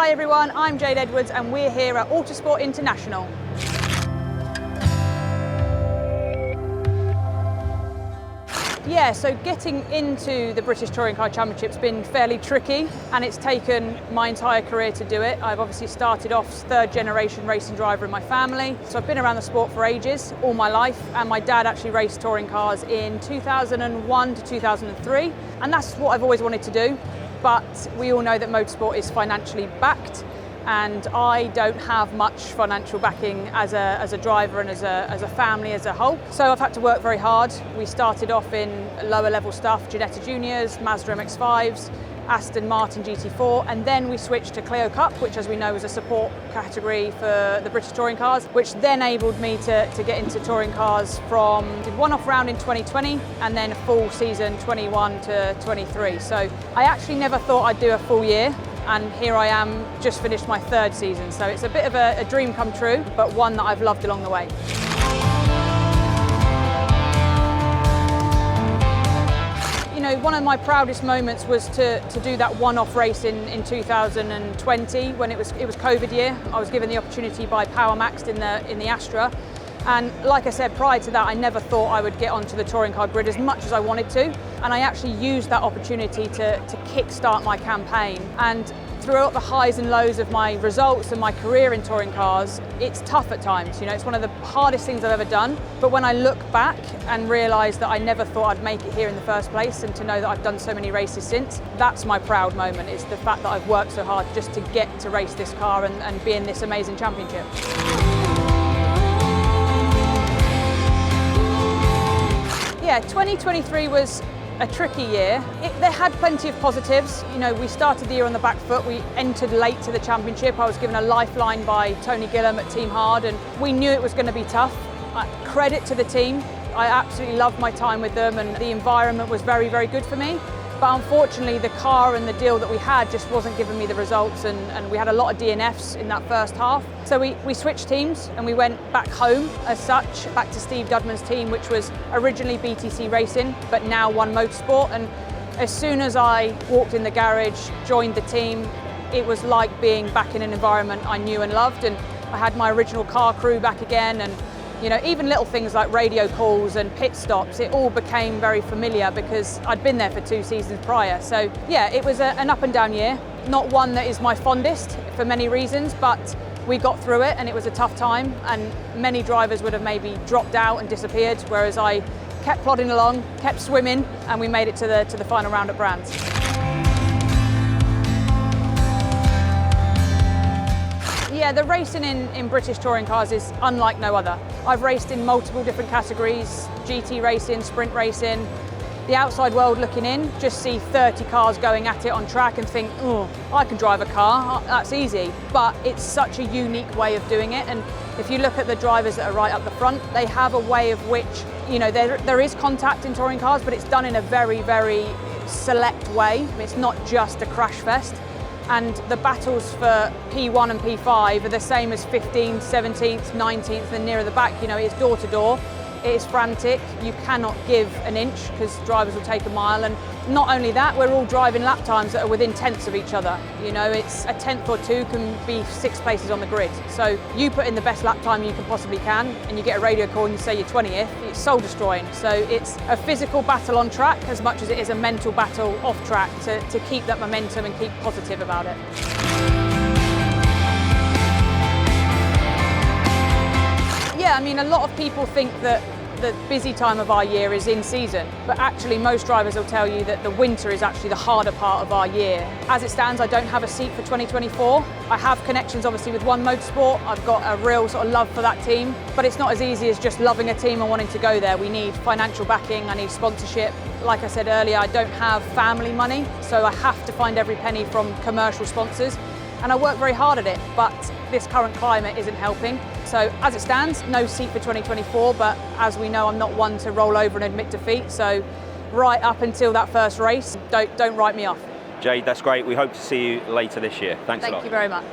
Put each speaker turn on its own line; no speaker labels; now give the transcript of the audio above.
Hi everyone, I'm Jade Edwards and we're here at Autosport International. Yeah, so getting into the British Touring Car Championship's been fairly tricky and it's taken my entire career to do it. I've obviously started off third generation racing driver in my family, so I've been around the sport for ages, all my life, and my dad actually raced touring cars in 2001 to 2003, and that's what I've always wanted to do. But we all know that motorsport is financially backed, and I don't have much financial backing as a driver and as a family as a whole. So I've had to work very hard. We started off in lower level stuff, Ginetta Juniors, Mazda MX-5s, Aston Martin GT4, and then we switched to Clio Cup, which as we know is a support category for the British touring cars, which then enabled me to get into touring cars from did one-off round in 2020 and then a full season 21 to 23. So I actually never thought I'd do a full year, and here I am, just finished my third season. So it's a bit of a dream come true, but one that I've loved along the way. You know, one of my proudest moments was to do that one-off race in 2020 when it was COVID year. I was given the opportunity by Power Maxed in the Astra. And like I said, prior to that, I never thought I would get onto the touring car grid as much as I wanted to. And I actually used that opportunity to kick-start my campaign. And throughout the highs and lows of my results and my career in touring cars, it's tough at times. You know, it's one of the hardest things I've ever done. But when I look back and realise that I never thought I'd make it here in the first place, and to know that I've done so many races since, that's my proud moment, is the fact that I've worked so hard just to get to race this car and be in this amazing championship. Yeah, 2023 was a tricky year. There had plenty of positives. You know, we started the year on the back foot. We entered late to the championship. I was given a lifeline by Tony Gillam at Team Hard, and we knew it was going to be tough. Credit to the team. I absolutely loved my time with them, and the environment was very, very good for me. But unfortunately, the car and the deal that we had just wasn't giving me the results, and we had a lot of DNFs in that first half. So we switched teams and we went back home as such, back to Steve Dudman's team, which was originally BTCC Racing, but now One Motorsport. And as soon as I walked in the garage, joined the team, it was like being back in an environment I knew and loved. And I had my original car crew back again, and you know, even little things like radio calls and pit stops, it all became very familiar because I'd been there for 2 seasons prior. So yeah, it was an up and down year. Not one that is my fondest for many reasons, but we got through it and it was a tough time, and many drivers would have maybe dropped out and disappeared, whereas I kept plodding along, kept swimming, and we made it to the final round at Brands. Yeah, the racing in British touring cars is unlike no other. I've raced in multiple different categories, GT racing, sprint racing. The outside world looking in just see 30 cars going at it on track and think, oh, I can drive a car, that's easy. But it's such a unique way of doing it, and if you look at the drivers that are right up the front, they have a way of which, you know, there is contact in touring cars, but it's done in a very, very select way. It's not just a crash fest. And the battles for P1 and P5 are the same as 15th, 17th, 19th, and nearer the back. You know, it's door to door, it is frantic. You cannot give an inch because drivers will take a mile. And not only that, we're all driving lap times that are within tenths of each other. You know, it's a tenth or two can be 6 places on the grid. So you put in the best lap time you can possibly can, and you get a radio call and you say you're 20th, it's soul destroying. So it's a physical battle on track as much as it is a mental battle off track to keep that momentum and keep positive about it. Yeah, I mean, a lot of people think that the busy time of our year is in season, but actually most drivers will tell you that the winter is actually the harder part of our year. As it stands, I don't have a seat for 2024. I have connections obviously with One Motorsport. I've got a real sort of love for that team, but it's not as easy as just loving a team and wanting to go there. We need financial backing, I need sponsorship. Like I said earlier, I don't have family money, so I have to find every penny from commercial sponsors. And I work very hard at it, but this current climate isn't helping. So as it stands, no seat for 2024, but as we know, I'm not one to roll over and admit defeat. So right up until that first race, don't write me off.
Jade, that's great. We hope to see you later this year. Thanks a lot.
Thank you very much.